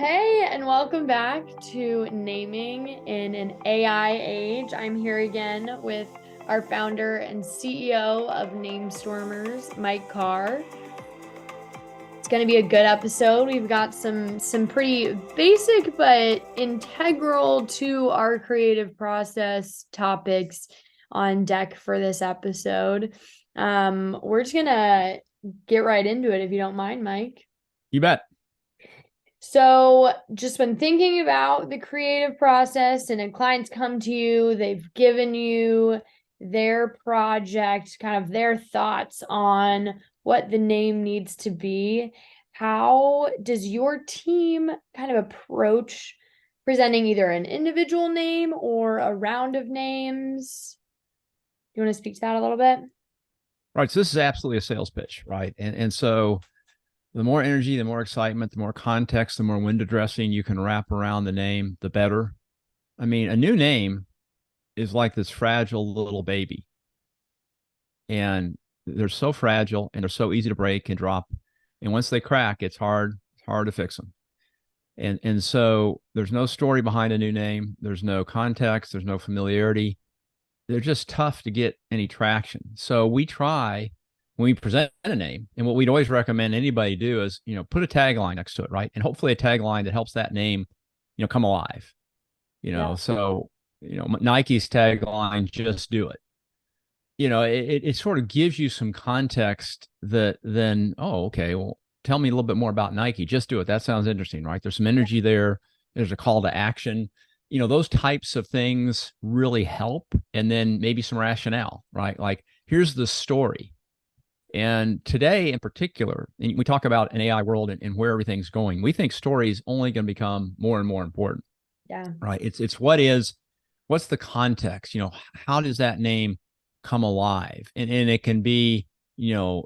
Hey, and welcome back to Naming in an AI Age. I'm here again with our founder and CEO of NameStormers, Mike Carr. It's going to be a good episode. We've got some pretty basic but integral to our creative process topics on deck for this episode. We're just gonna get right into it if you don't mind, Mike. You bet. So, just when thinking about the creative process and a client's come to you, they've given you their project, kind of their thoughts on what the name needs to be. How does your team kind of approach presenting either an individual name or a round of names? You want to speak to that a little bit? Right. So this is absolutely a sales pitch, right? And so the more energy, the more excitement, the more context, the more window dressing you can wrap around the name, the better. I mean, a new name is like this fragile little baby. And they're so fragile and they're so easy to break and drop. And once they crack, it's hard to fix them. And so there's no story behind a new name. There's no context. There's no familiarity. They're just tough to get any traction. So we try when we present a name, and what we'd always recommend anybody do is, put a tagline next to it, right? And hopefully a tagline that helps that name, come alive. Yeah. So Nike's tagline, just do it. It sort of gives you some context that then, oh, okay, well, tell me a little bit more about Nike. Just do it. That sounds interesting, right? There's some energy there. There's a call to action. Those types of things really help. And then maybe some rationale, right? Like, here's the story. And today in particular, and we talk about an AI world and where everything's going. We think story is only going to become more and more important, Yeah. right? It's what's the context? How does that name come alive? And it can be,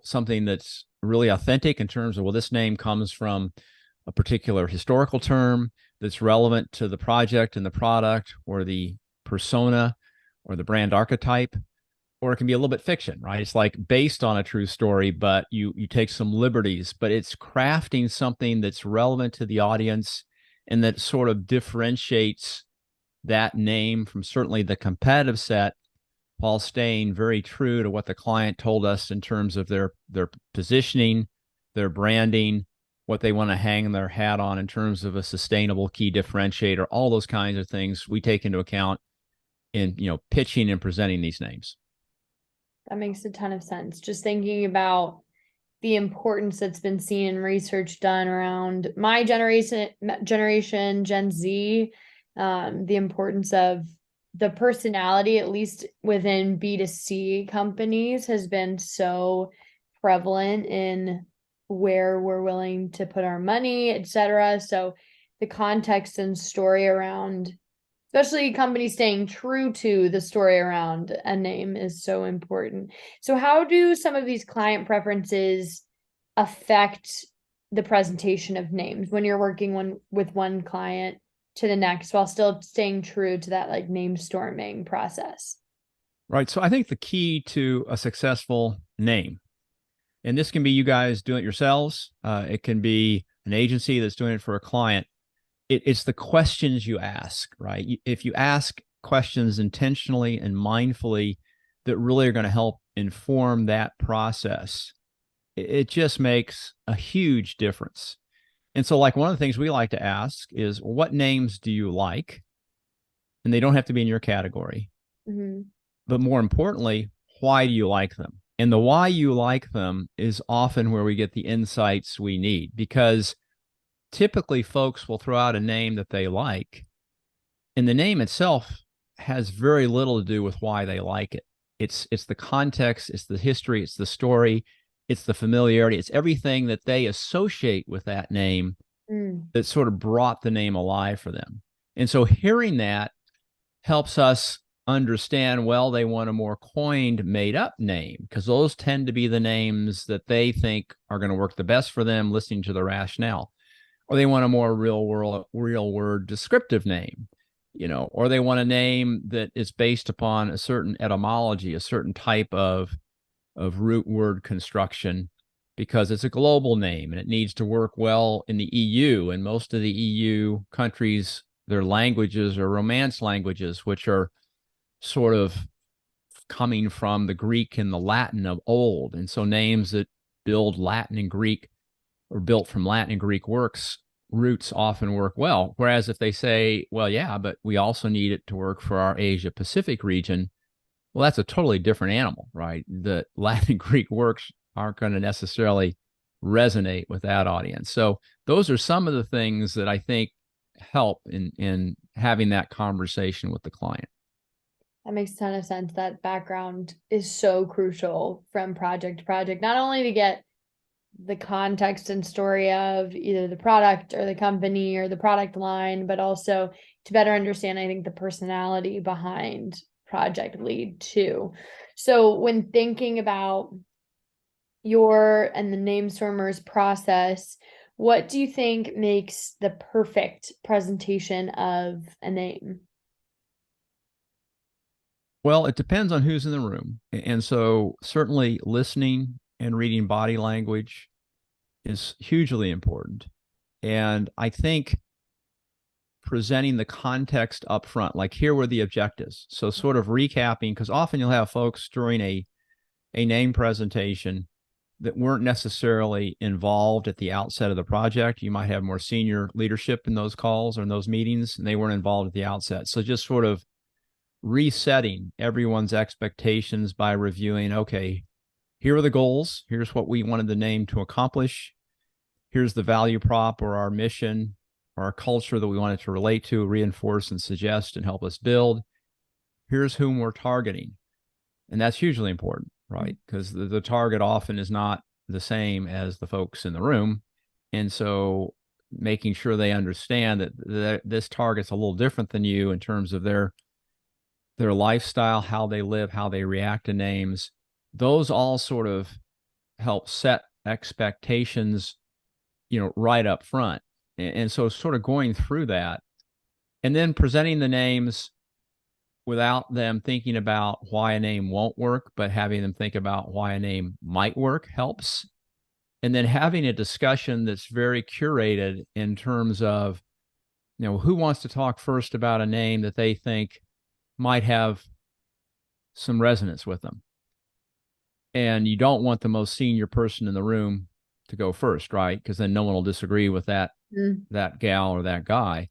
something that's really authentic in terms of, well, this name comes from a particular historical term that's relevant to the project and the product or the persona or the brand archetype, or it can be a little bit fiction, right? It's like based on a true story, but you take some liberties, but it's crafting something that's relevant to the audience and that sort of differentiates that name from certainly the competitive set, while staying very true to what the client told us in terms of their positioning, their branding, what they want to hang their hat on in terms of a sustainable key differentiator. All those kinds of things we take into account in pitching and presenting these names. That makes a ton of sense. Just thinking about the importance that's been seen in research done around my generation, Gen Z, the importance of the personality, at least within B2C companies, has been so prevalent in where we're willing to put our money, etc. So the context and story around, especially companies staying true to the story around a name, is so important. So how do some of these client preferences affect the presentation of names when you're working with one client to the next while still staying true to that like name storming process? Right. So I think the key to a successful name, and this can be you guys doing it yourselves, it can be an agency that's doing it for a client. It's the questions you ask, right? If you ask questions intentionally and mindfully that really are going to help inform that process, it just makes a huge difference. And so, like, one of the things we like to ask is, what names do you like? And they don't have to be in your category. Mm-hmm. But more importantly, why do you like them? And the why you like them is often where we get the insights we need, because typically folks will throw out a name that they like, and the name itself has very little to do with why they like it. It's the context, it's the history, it's the story, it's the familiarity, it's everything that they associate with that name Mm. that sort of brought the name alive for them. And so hearing that helps us understand, well, they want a more coined, made up name, because those tend to be the names that they think are going to work the best for them, listening to the rationale. Or they want a more real word descriptive name, or they want a name that is based upon a certain etymology, a certain type of root word construction. because it's a global name and it needs to work well in the EU. And most of the EU countries, their languages are Romance languages, which are sort of coming from the Greek and the Latin of old. And so names that build Latin and Greek or built from Latin and Greek roots often work well. Whereas if they say, well, yeah, but we also need it to work for our Asia Pacific region, well, that's a totally different animal, right? The Latin and Greek works aren't going to necessarily resonate with that audience. So those are some of the things that I think help in having that conversation with the client. That makes a ton of sense. That background is so crucial from project to project, not only to get the context and story of either the product or the company or the product line, but also to better understand, I think, the personality behind project lead too. So when thinking about your and the NameStormers process, what do you think makes the perfect presentation of a name? Well, it depends on who's in the room. And so certainly listening and reading body language is hugely important. And I think presenting the context up front, like here were the objectives. So sort of recapping, because often you'll have folks during a name presentation that weren't necessarily involved at the outset of the project. You might have more senior leadership in those calls or in those meetings, and they weren't involved at the outset. So just sort of resetting everyone's expectations by reviewing, okay, here are the goals. Here's what we wanted the name to accomplish. Here's the value prop or our mission or our culture that we wanted to relate to, reinforce and suggest and help us build. Here's whom we're targeting. And that's hugely important, right? Because the target often is not the same as the folks in the room. And so making sure they understand that this target's a little different than you in terms of their lifestyle, how they live, how they react to names, those all sort of help set expectations, right up front. And so sort of going through that and then presenting the names without them thinking about why a name won't work, but having them think about why a name might work helps. And then having a discussion that's very curated in terms of, who wants to talk first about a name that they think might have some resonance with them. And you don't want the most senior person in the room to go first, right? Because then no one will disagree with that gal or that guy.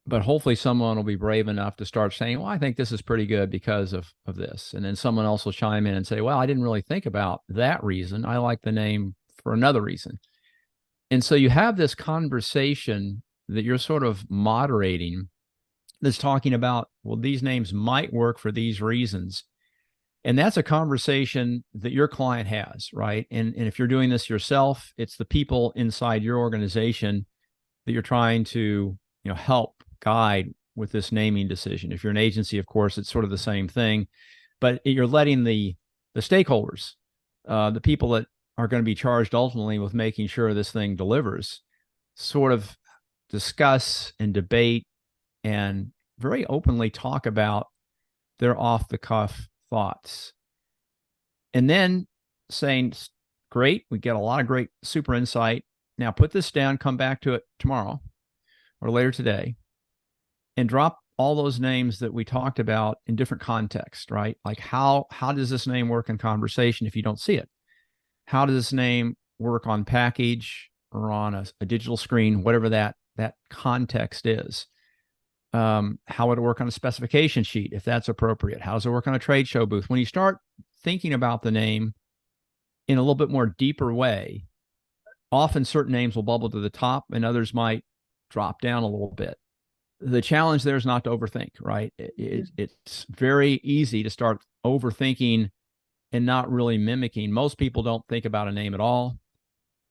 But hopefully someone will be brave enough to start saying, well, I think this is pretty good because of this. And then someone else will chime in and say, well, I didn't really think about that reason. I like the name for another reason. And so you have this conversation that you're sort of moderating that's talking about, well, these names might work for these reasons. And that's a conversation that your client has, right? And if you're doing this yourself, it's the people inside your organization that you're trying to, help guide with this naming decision. If you're an agency, of course, it's sort of the same thing, but you're letting the stakeholders, the people that are going to be charged ultimately with making sure this thing delivers, sort of discuss and debate and very openly talk about their off the cuff thoughts. And then saying, great, we get a lot of great super insight. Now put this down, come back to it tomorrow or later today, and drop all those names that we talked about in different contexts, right? Like how does this name work in conversation if you don't see it? How does this name work on package or on a digital screen, whatever that context is? How would it work on a specification sheet if that's appropriate? How does it work on a trade show booth? When you start thinking about the name in a little bit more deeper way, often certain names will bubble to the top and others might drop down a little bit. The challenge there is not to overthink, right? It's very easy to start overthinking and not really mimicking. Most people don't think about a name at all.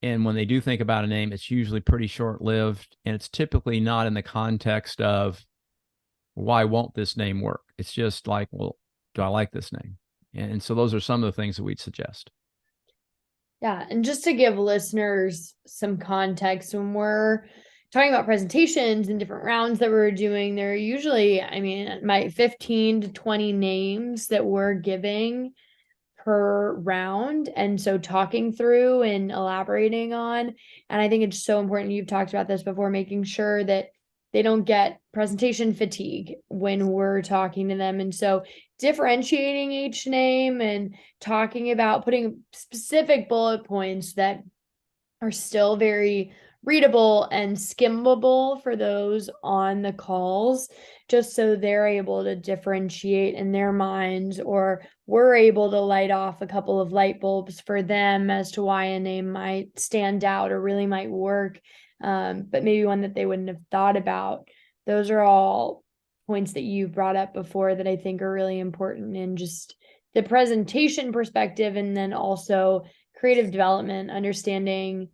And when they do think about a name, it's usually pretty short-lived. And it's typically not in the context of, why won't this name work? It's just like, well, do I like this name? And so those are some of the things that we'd suggest. Yeah. And just to give listeners some context, when we're talking about presentations and different rounds that we're doing, there are usually, my 15 to 20 names that we're giving per round. And so talking through and elaborating on, and I think it's so important, you've talked about this before, making sure that they don't get presentation fatigue when we're talking to them. And so differentiating each name and talking about putting specific bullet points that are still very readable and skimmable for those on the calls, just so they're able to differentiate in their minds, or we're able to light off a couple of light bulbs for them as to why a name might stand out or really might work, but maybe one that they wouldn't have thought about. Those are all points that you've brought up before that I think are really important in just the presentation perspective, and then also creative development, understanding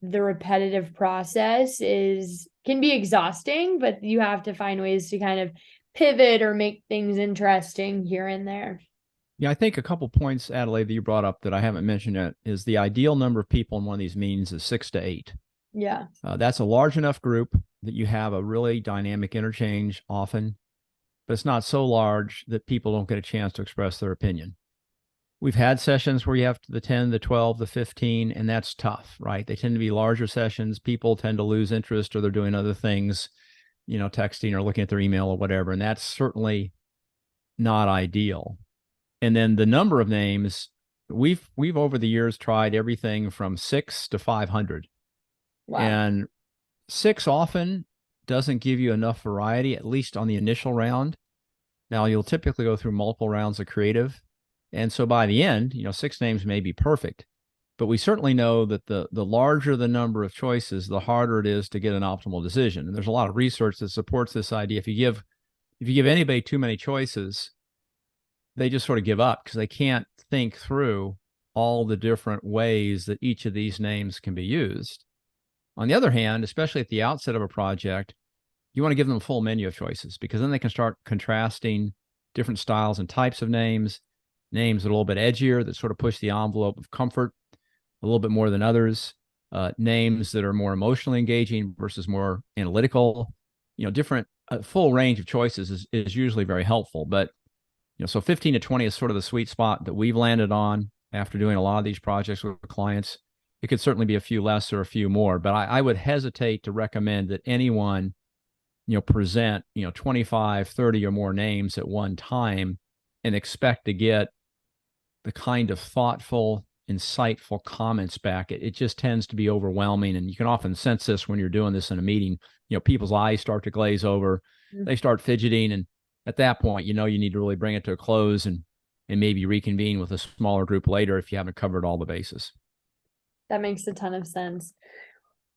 the repetitive process can be exhausting, but you have to find ways to kind of pivot or make things interesting here and there. Yeah, I think a couple points, Adelaide, that you brought up that I haven't mentioned yet is the ideal number of people in one of these meetings is 6 to 8. Yeah. That's a large enough group that you have a really dynamic interchange often, but it's not so large that people don't get a chance to express their opinion. We've had sessions where you have the 10, the 12, the 15, and that's tough, right? They tend to be larger sessions. People tend to lose interest, or they're doing other things, texting or looking at their email or whatever. And that's certainly not ideal. And then the number of names, we've over the years tried everything from 6 to 500. Wow. And 6 often doesn't give you enough variety, at least on the initial round. Now, you'll typically go through multiple rounds of creative. And so by the end, 6 names may be perfect, but we certainly know that the larger the number of choices, the harder it is to get an optimal decision. And there's a lot of research that supports this idea. If you give anybody too many choices, they just sort of give up because they can't think through all the different ways that each of these names can be used. On the other hand, especially at the outset of a project, you want to give them a full menu of choices, because then they can start contrasting different styles and types of names that are a little bit edgier, that sort of push the envelope of comfort a little bit more than others, names that are more emotionally engaging versus more analytical. Different, full range of choices is usually very helpful. But so 15 to 20 is sort of the sweet spot that we've landed on after doing a lot of these projects with clients. It could certainly be a few less or a few more, but I would hesitate to recommend that anyone present 25, 30 or more names at one time and expect to get the kind of thoughtful, insightful comments back. It just tends to be overwhelming. And you can often sense this when you're doing this in a meeting. People's eyes start to glaze over, they start fidgeting. And at that point, you need to really bring it to a close and maybe reconvene with a smaller group later if you haven't covered all the bases. That makes a ton of sense.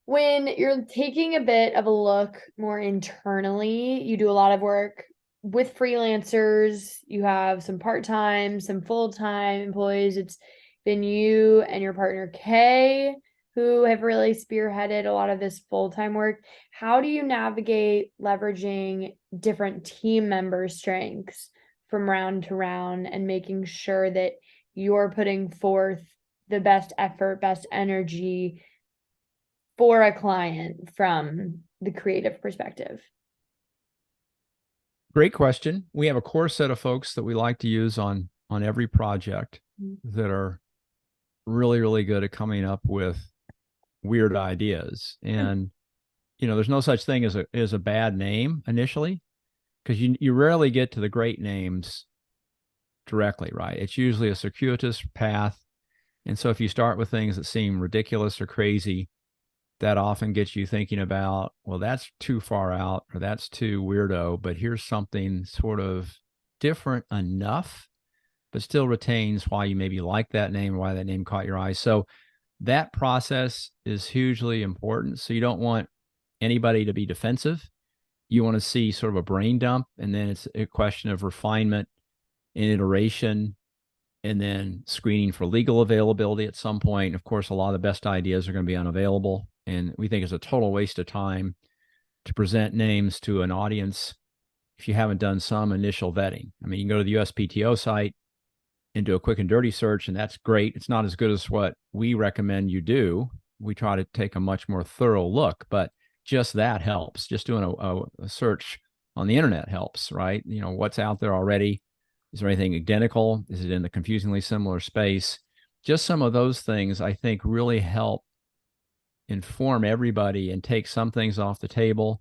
When you're taking a bit of a look more internally, you do a lot of work with freelancers. You have some part-time, some full-time employees. It's been you and your partner Kay who have really spearheaded a lot of this full-time work. How do you navigate leveraging different team member strengths from round to round and making sure that you're putting forth the best effort, best energy for a client from the creative perspective? Great question. We have a core set of folks that we like to use on every project that are really, really good at coming up with weird ideas. And, there's no such thing as a bad name initially, because you rarely get to the great names directly, right? It's usually a circuitous path. And so if you start with things that seem ridiculous or crazy, that often gets you thinking about, well, that's too far out, or that's too weirdo, but here's something sort of different enough, but still retains why you maybe like that name, or why that name caught your eye. So that process is hugely important. So you don't want anybody to be defensive. You want to see sort of a brain dump, and then it's a question of refinement and iteration, and then screening for legal availability at some point. Of course, a lot of the best ideas are going to be unavailable. And we think it's a total waste of time to present names to an audience if you haven't done some initial vetting. I mean, you can go to the USPTO site and do a quick and dirty search, and that's great. It's not as good as what we recommend you do. We try to take a much more thorough look, but just that helps. Just doing a search on the internet helps, right? What's out there already, Is there anything identical? Is it in the confusingly similar space? Just some of those things I think really help inform everybody and take some things off the table.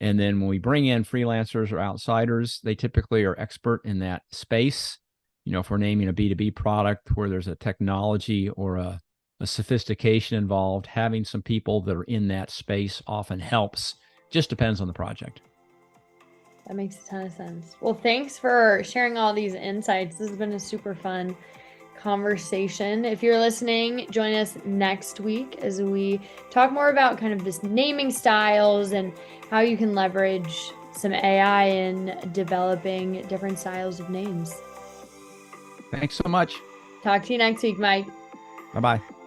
And then when we bring in freelancers or outsiders, they typically are expert in that space. If we're naming a B2B product where there's a technology or a sophistication involved, having some people that are in that space often helps. Just depends on the project. That makes a ton of sense. Well, thanks for sharing all these insights. This has been a super fun conversation. If you're listening, join us next week as we talk more about kind of this naming styles and how you can leverage some AI in developing different styles of names. Thanks so much. Talk to you next week, Mike. Bye-bye.